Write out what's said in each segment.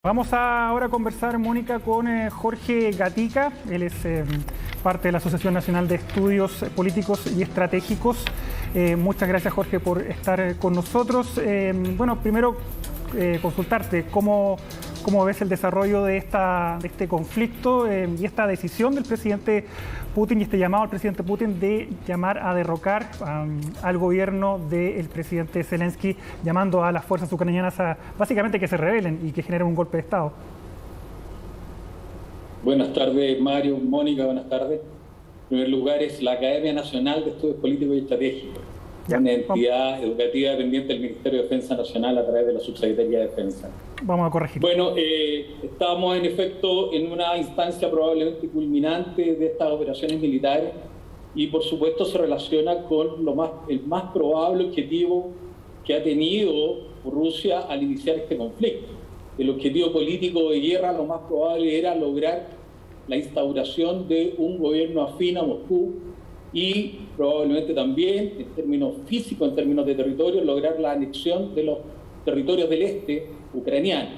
Vamos a ahora conversar, Mónica, con Jorge Gatica. Él es parte de la Asociación Nacional de Estudios Políticos y Estratégicos. Muchas gracias, Jorge, por estar con nosotros. Bueno, primero consultarte cómo ves el desarrollo de este conflicto y esta decisión del presidente Putin y este llamado al presidente Putin de llamar a derrocar al gobierno del presidente Zelensky, llamando a las fuerzas ucranianas a básicamente que se rebelen y que generen un golpe de Estado. Buenas tardes, Mario, Mónica, buenas tardes. En primer lugar es la Academia Nacional de Estudios Políticos y Estratégicos, una entidad educativa dependiente del Ministerio de Defensa Nacional a través de la Subsecretaría de Defensa. Vamos a corregir. Bueno, estamos en efecto en una instancia probablemente culminante de estas operaciones militares y por supuesto se relaciona con el más probable objetivo que ha tenido Rusia al iniciar este conflicto. El objetivo político de guerra lo más probable era lograr la instauración de un gobierno afín a Moscú y probablemente también en términos físicos, en términos de territorio, lograr la anexión de los territorios del este ucraniano.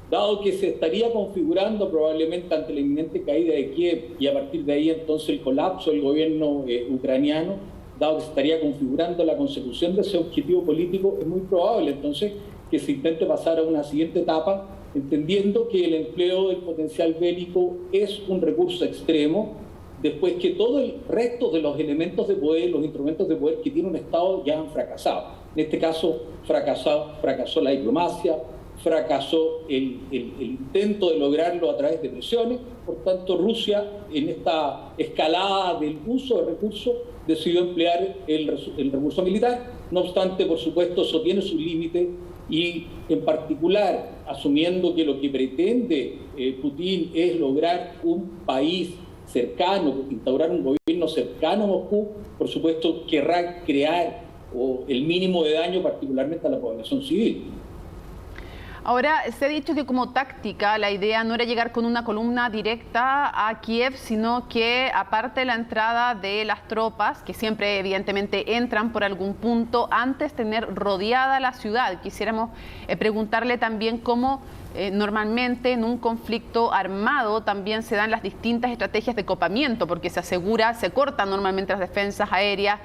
Dado que se estaría configurando probablemente ante la inminente caída de Kiev y a partir de ahí entonces el colapso del gobierno ucraniano, dado que se estaría configurando la consecución de ese objetivo político, es muy probable entonces que se intente pasar a una siguiente etapa, entendiendo que el empleo del potencial bélico es un recurso extremo, después que todo el resto de los elementos de poder, los instrumentos de poder que tiene un Estado ya han fracasado. En este caso, fracasó la diplomacia, fracasó el intento de lograrlo a través de presiones. Por tanto, Rusia, en esta escalada del uso de recursos, decidió emplear el recurso militar. No obstante, por supuesto, eso tiene sus límites y, en particular, asumiendo que lo que pretende Putin es lograr un país cercano, instaurar un gobierno cercano a Moscú, por supuesto, querrá crear el mínimo de daño, particularmente a la población civil. Ahora, se ha dicho que como táctica la idea no era llegar con una columna directa a Kiev, sino que aparte de la entrada de las tropas, que siempre evidentemente entran por algún punto, antes tener rodeada la ciudad. Quisiéramos preguntarle también cómo normalmente en un conflicto armado también se dan las distintas estrategias de copamiento, porque se cortan normalmente las defensas aéreas,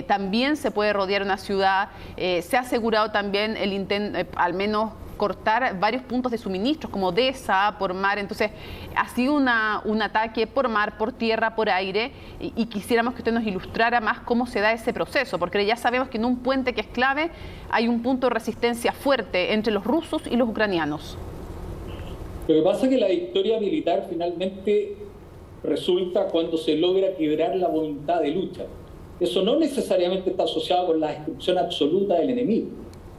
también se puede rodear una ciudad, se ha asegurado también el intento, al menos cortar varios puntos de suministros como Odessa, por mar. Entonces ha sido un ataque por mar, por tierra, por aire y quisiéramos que usted nos ilustrara más cómo se da ese proceso, porque ya sabemos que en un puente que es clave hay un punto de resistencia fuerte entre los rusos y los ucranianos. Lo que pasa es que la victoria militar finalmente resulta cuando se logra quebrar la voluntad de lucha. Eso no necesariamente está asociado con la destrucción absoluta del enemigo.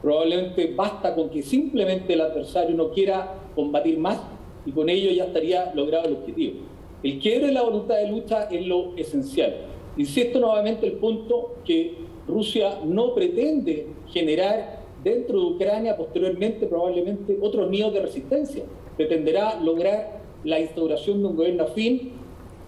Probablemente basta con que simplemente el adversario no quiera combatir más y con ello ya estaría logrado el objetivo. El quiebre de la voluntad de lucha es lo esencial. Insisto nuevamente el punto que Rusia no pretende generar dentro de Ucrania posteriormente probablemente otros nidos de resistencia. Pretenderá lograr la instauración de un gobierno afín,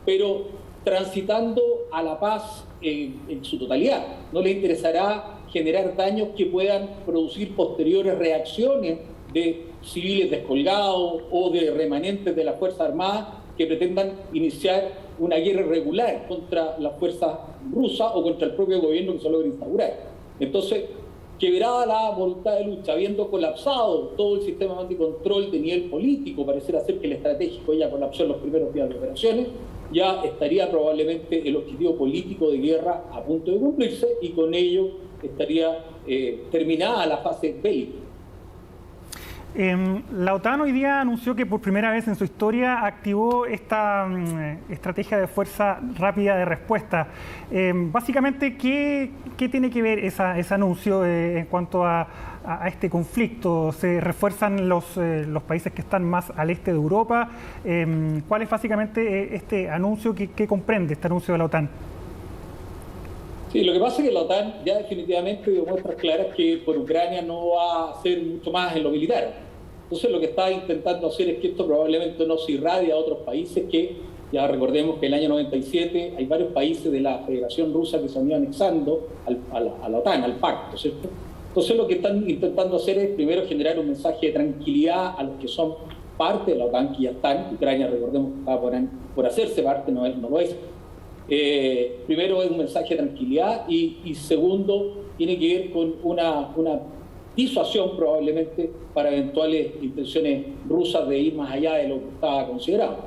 pero transitando a la paz en su totalidad. No le interesará generar daños que puedan producir posteriores reacciones de civiles descolgados o de remanentes de las Fuerzas Armadas que pretendan iniciar una guerra irregular contra las fuerzas rusas o contra el propio gobierno que se logra instaurar. Entonces, quebrada la voluntad de lucha, habiendo colapsado todo el sistema de control de nivel político, pareciera ser que el estratégico ya colapsó en los primeros días de operaciones, ya estaría probablemente el objetivo político de guerra a punto de cumplirse y con ello estaría terminada la fase bélica. La OTAN hoy día anunció que por primera vez en su historia activó esta estrategia de fuerza rápida de respuesta. Básicamente, ¿qué tiene que ver ese anuncio en cuanto a este conflicto? ¿Se refuerzan los países que están más al este de Europa? ¿Cuál es básicamente este anuncio que comprende este anuncio de la OTAN? Sí, lo que pasa es que la OTAN ya definitivamente dio muestras claras que por Ucrania no va a hacer mucho más en lo militar. Entonces lo que está intentando hacer es que esto probablemente no se irradie a otros países que, ya recordemos que en el año 97 hay varios países de la Federación Rusa que se han ido anexando a la OTAN, al pacto, ¿cierto? Entonces lo que están intentando hacer es primero generar un mensaje de tranquilidad a los que son parte de la OTAN, que ya están. Ucrania, recordemos, que está por hacerse parte, no lo es. Primero es un mensaje de tranquilidad y segundo tiene que ver con una disuasión probablemente para eventuales intenciones rusas de ir más allá de lo que estaba considerado.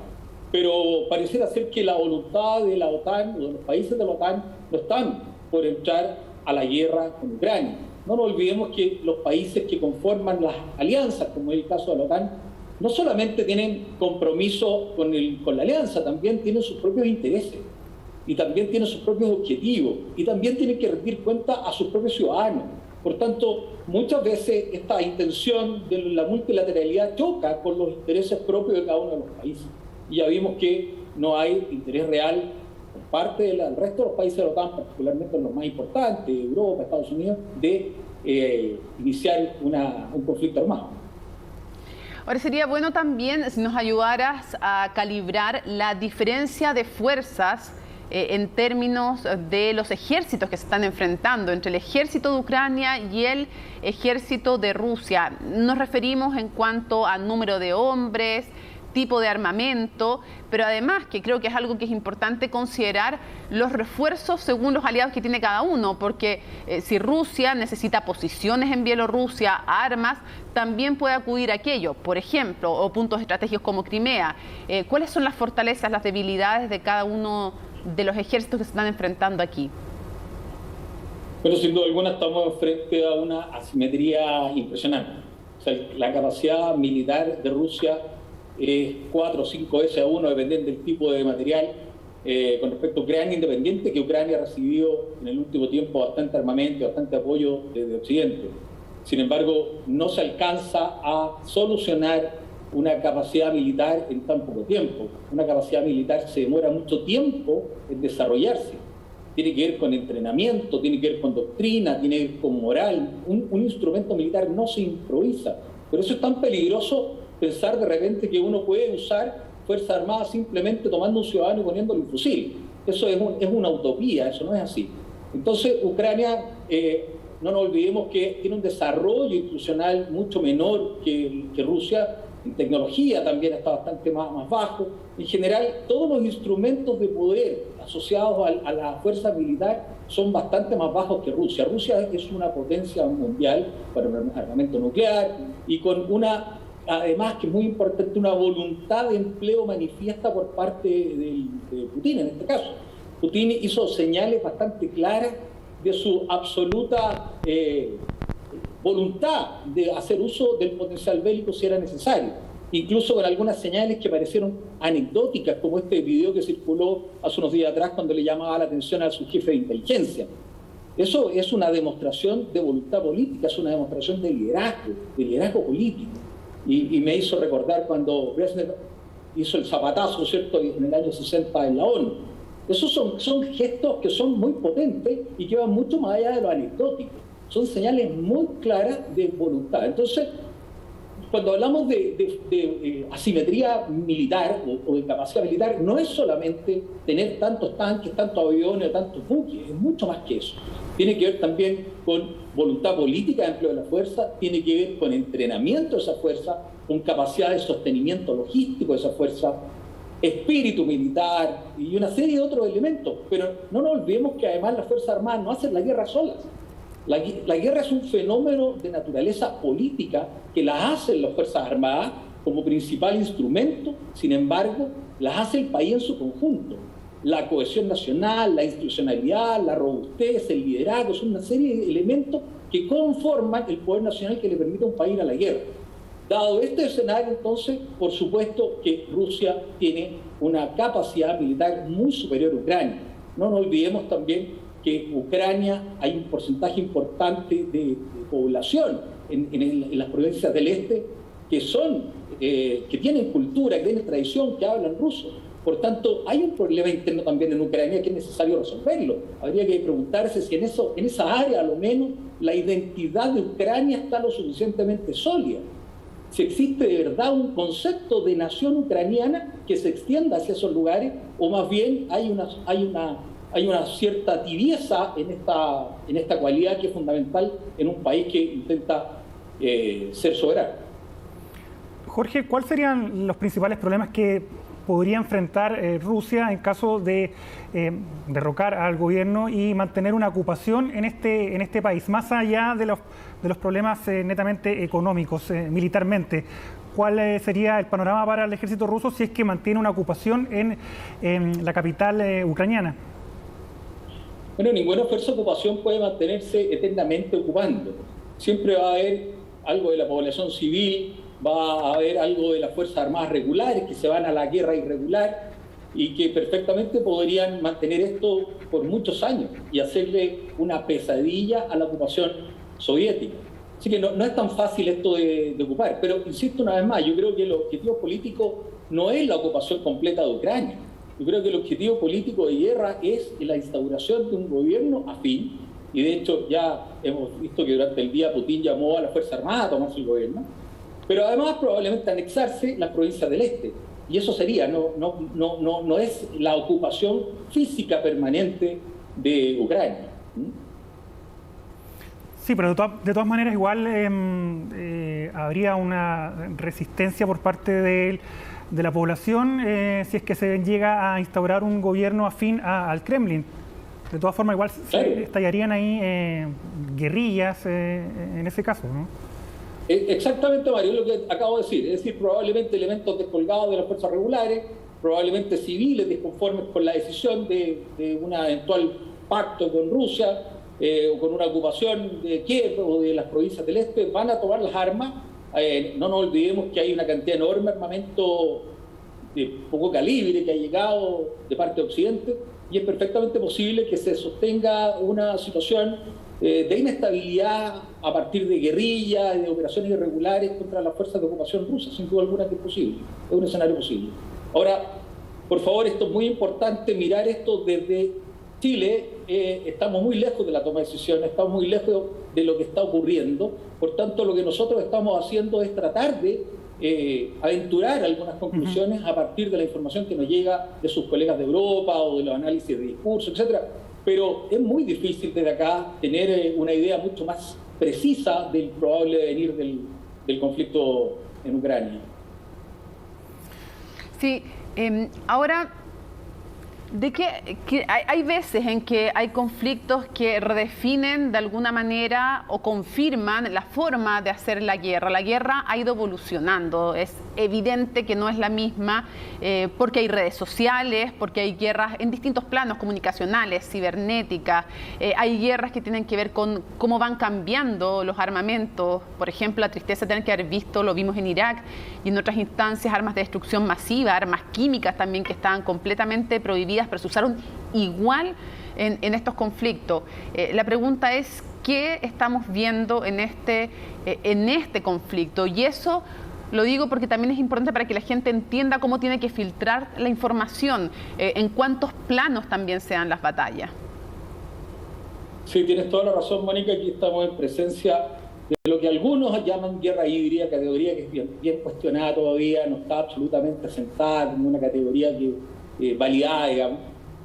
Pero pareciera ser que la voluntad de la OTAN o de los países de la OTAN no están por entrar a la guerra con Ucrania. No nos olvidemos que los países que conforman las alianzas, como es el caso de la OTAN, no solamente tienen compromiso con la alianza, también tienen sus propios intereses y también tienen sus propios objetivos y también tienen que rendir cuenta a sus propios ciudadanos. Por tanto, muchas veces esta intención de la multilateralidad choca con los intereses propios de cada uno de los países. Y ya vimos que no hay interés real por parte del resto de los países de la OTAN, particularmente los más importantes, Europa, Estados Unidos, de iniciar un conflicto armado. Ahora sería bueno también si nos ayudaras a calibrar la diferencia de fuerzas en términos de los ejércitos que se están enfrentando entre el ejército de Ucrania y el ejército de Rusia. Nos referimos en cuanto a número de hombres, tipo de armamento, pero además, que creo que es algo que es importante considerar, los refuerzos según los aliados que tiene cada uno, porque si Rusia necesita posiciones en Bielorrusia, armas, también puede acudir a aquello, por ejemplo, o puntos estratégicos como Crimea. ¿Cuáles son las fortalezas, las debilidades de cada uno de los ejércitos que se están enfrentando aquí? Bueno, sin duda alguna estamos frente a una asimetría impresionante. O sea, la capacidad militar de Rusia es 4 o 5 veces a 1, dependiendo del tipo de material, con respecto a Ucrania, independiente que Ucrania ha recibido en el último tiempo bastante armamento y bastante apoyo desde Occidente. Sin embargo, no se alcanza a solucionar una capacidad militar en tan poco tiempo. Una capacidad militar se demora mucho tiempo en desarrollarse. Tiene que ver con entrenamiento, tiene que ver con doctrina, tiene que ver con moral. Un instrumento militar no se improvisa. Por eso es tan peligroso pensar de repente que uno puede usar Fuerzas Armadas simplemente tomando un ciudadano y poniéndole un fusil. Eso es una utopía, eso no es así. Entonces, Ucrania, no nos olvidemos que tiene un desarrollo institucional mucho menor que Rusia. En tecnología también está bastante más bajo. En general, todos los instrumentos de poder asociados a la fuerza militar son bastante más bajos que Rusia. Rusia es una potencia mundial para un armamento nuclear y con una, además que es muy importante, una voluntad de empleo manifiesta por parte de Putin en este caso. Putin hizo señales bastante claras de su absoluta voluntad de hacer uso del potencial bélico si era necesario, incluso con algunas señales que parecieron anecdóticas, como este video que circuló hace unos días atrás cuando le llamaba la atención a su jefe de inteligencia. Eso es una demostración de voluntad política, es una demostración de liderazgo político. Y me hizo recordar cuando Brezhnev hizo el zapatazo, ¿cierto?, en el año 60 en la ONU. Esos son gestos que son muy potentes y que van mucho más allá de lo anecdótico. Son señales muy claras de voluntad. Entonces, cuando hablamos de asimetría militar o de capacidad militar, no es solamente tener tantos tanques, tantos aviones, tantos buques, es mucho más que eso. Tiene que ver también con voluntad política de empleo de la fuerza, tiene que ver con entrenamiento de esa fuerza, con capacidad de sostenimiento logístico de esa fuerza, espíritu militar y una serie de otros elementos. Pero no nos olvidemos que además las Fuerzas Armadas no hacen la guerra solas. La guerra es un fenómeno de naturaleza política que la hacen las Fuerzas Armadas como principal instrumento, sin embargo, las hace el país en su conjunto. La cohesión nacional, la institucionalidad, la robustez, el liderazgo, son una serie de elementos que conforman el poder nacional que le permite a un país ir a la guerra. Dado este escenario, entonces, por supuesto que Rusia tiene una capacidad militar muy superior a Ucrania. No nos olvidemos también que Ucrania hay un porcentaje importante de población en las provincias del este que tienen cultura, que tienen tradición, que hablan ruso. Por tanto, hay un problema interno también en Ucrania que es necesario resolverlo. Habría que preguntarse si en esa área, a lo menos, la identidad de Ucrania está lo suficientemente sólida. Si existe de verdad un concepto de nación ucraniana que se extienda hacia esos lugares, o más bien hay una cierta tibieza en esta cualidad que es fundamental en un país que intenta ser soberano. Jorge, ¿cuáles serían los principales problemas que podría enfrentar Rusia en caso de derrocar al gobierno y mantener una ocupación en este país, más allá de los problemas netamente económicos, militarmente? ¿Cuál sería el panorama para el ejército ruso si es que mantiene una ocupación en la capital ucraniana? Bueno, ninguna fuerza de ocupación puede mantenerse eternamente ocupando. Siempre va a haber algo de la población civil, va a haber algo de las Fuerzas Armadas regulares que se van a la guerra irregular y que perfectamente podrían mantener esto por muchos años y hacerle una pesadilla a la ocupación soviética. Así que no es tan fácil esto de ocupar, pero insisto una vez más, yo creo que el objetivo político no es la ocupación completa de Ucrania. Yo creo que el objetivo político de guerra es la instauración de un gobierno afín, y de hecho ya hemos visto que durante el día Putin llamó a la Fuerza Armada a tomarse el gobierno, pero además probablemente anexarse las provincias del este, y eso sería, no es la ocupación física permanente de Ucrania. Sí, pero de todas maneras igual habría una resistencia por parte de la población si es que se llega a instaurar un gobierno afín al Kremlin. De todas formas igual se estallarían ahí guerrillas en ese caso, ¿no? Exactamente, Mario, es lo que acabo de decir. Es decir, probablemente elementos descolgados de las fuerzas regulares, probablemente civiles disconformes con la decisión de un eventual pacto con Rusia, o con una ocupación de Kiev o de las provincias del este, van a tomar las armas. No nos olvidemos que hay una cantidad enorme de armamento de poco calibre que ha llegado de parte de Occidente, y es perfectamente posible que se sostenga una situación de inestabilidad a partir de guerrillas y de operaciones irregulares contra las fuerzas de ocupación rusas. Sin duda alguna que es posible, es un escenario posible. Ahora, por favor, esto es muy importante, mirar esto desde Chile. Estamos muy lejos de la toma de decisiones, estamos muy lejos de lo que está ocurriendo. Por tanto, lo que nosotros estamos haciendo es tratar de aventurar algunas conclusiones a partir de la información que nos llega de sus colegas de Europa o de los análisis de discurso, etcétera. Pero es muy difícil desde acá tener una idea mucho más precisa del probable devenir del conflicto en Ucrania. Sí, ahora, hay veces en que hay conflictos que redefinen de alguna manera o confirman la forma de hacer la guerra. La guerra ha ido evolucionando, es evidente que no es la misma porque hay redes sociales, porque hay guerras en distintos planos comunicacionales, cibernéticas, hay guerras que tienen que ver con cómo van cambiando los armamentos. Por ejemplo, la tristeza de tener que haber visto, lo vimos en Irak y en otras instancias, armas de destrucción masiva, armas químicas también que estaban completamente prohibidas, pero se usaron igual en estos conflictos. La pregunta es, ¿qué estamos viendo en este conflicto? Y eso lo digo porque también es importante para que la gente entienda cómo tiene que filtrar la información, en cuántos planos también se dan las batallas. Sí, tienes toda la razón, Mónica. Aquí estamos en presencia de lo que algunos llaman guerra híbrida, categoría que es bien cuestionada todavía, no está absolutamente asentada como una categoría que validada, digamos.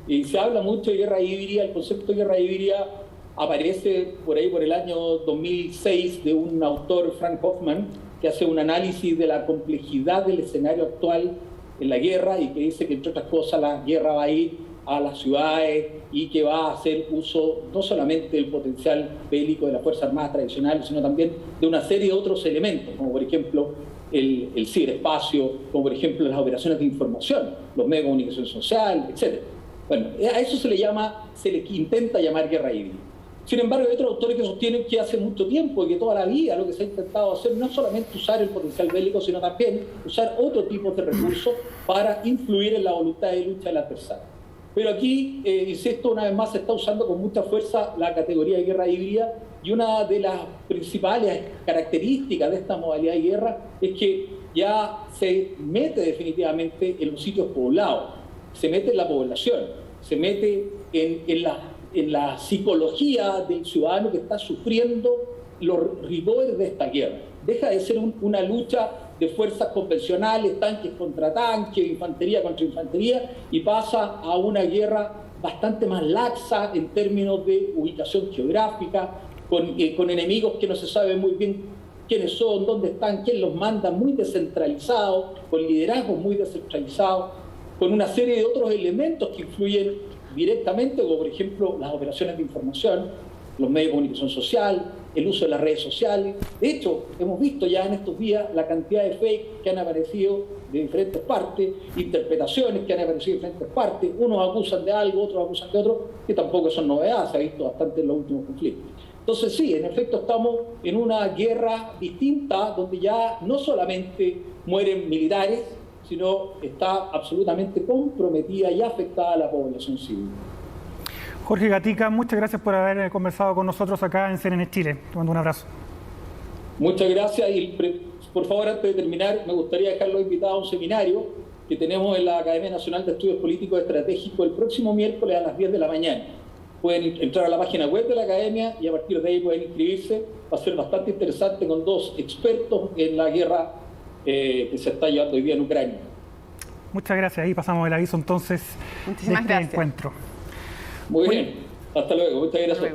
Y se habla mucho de guerra híbrida. El concepto de guerra híbrida aparece por ahí por el año 2006 de un autor, Frank Hoffman, que hace un análisis de la complejidad del escenario actual en la guerra y que dice que, entre otras cosas, la guerra va a ir a las ciudades y que va a hacer uso no solamente del potencial bélico de las Fuerzas Armadas tradicionales, sino también de una serie de otros elementos, como por ejemplo el ciberespacio, como por ejemplo las operaciones de información, los medios de comunicación social, etc. Bueno, a eso se le intenta llamar guerra híbrida. Sin embargo, hay otros autores que sostienen que hace mucho tiempo y que toda la vida lo que se ha intentado hacer no es solamente usar el potencial bélico, sino también usar otro tipo de recursos para influir en la voluntad de lucha del adversario. Pero aquí, insisto, una vez más se está usando con mucha fuerza la categoría de guerra híbrida, y una de las principales características de esta modalidad de guerra es que ya se mete definitivamente en los sitios poblados, se mete en la población, se mete en la psicología del ciudadano que está sufriendo los rigores de esta guerra. Deja de ser una lucha de fuerzas convencionales, tanques contra tanques, infantería contra infantería, y pasa a una guerra bastante más laxa en términos de ubicación geográfica, con enemigos que no se sabe muy bien quiénes son, dónde están, quién los manda, muy descentralizado, con liderazgos muy descentralizados, con una serie de otros elementos que influyen directamente, como por ejemplo las operaciones de información, los medios de comunicación social, el uso de las redes sociales. De hecho, hemos visto ya en estos días la cantidad de fake que han aparecido de diferentes partes, interpretaciones que han aparecido de diferentes partes, unos acusan de algo, otros acusan de otro, que tampoco son novedades, se ha visto bastante en los últimos conflictos. Entonces sí, en efecto estamos en una guerra distinta, donde ya no solamente mueren militares, sino está absolutamente comprometida y afectada la población civil. Jorge Gatica, muchas gracias por haber conversado con nosotros acá en CNN Chile. Te mando un abrazo. Muchas gracias y por favor, antes de terminar, me gustaría dejarlos invitados a un seminario que tenemos en la Academia Nacional de Estudios Políticos Estratégicos el próximo miércoles a las 10 de la mañana. Pueden entrar a la página web de la Academia y a partir de ahí pueden inscribirse. Va a ser bastante interesante con dos expertos en la guerra que se está llevando hoy día en Ucrania. Muchas gracias. Ahí pasamos el aviso entonces de este encuentro. Muy bien. Hasta luego. Muchas gracias.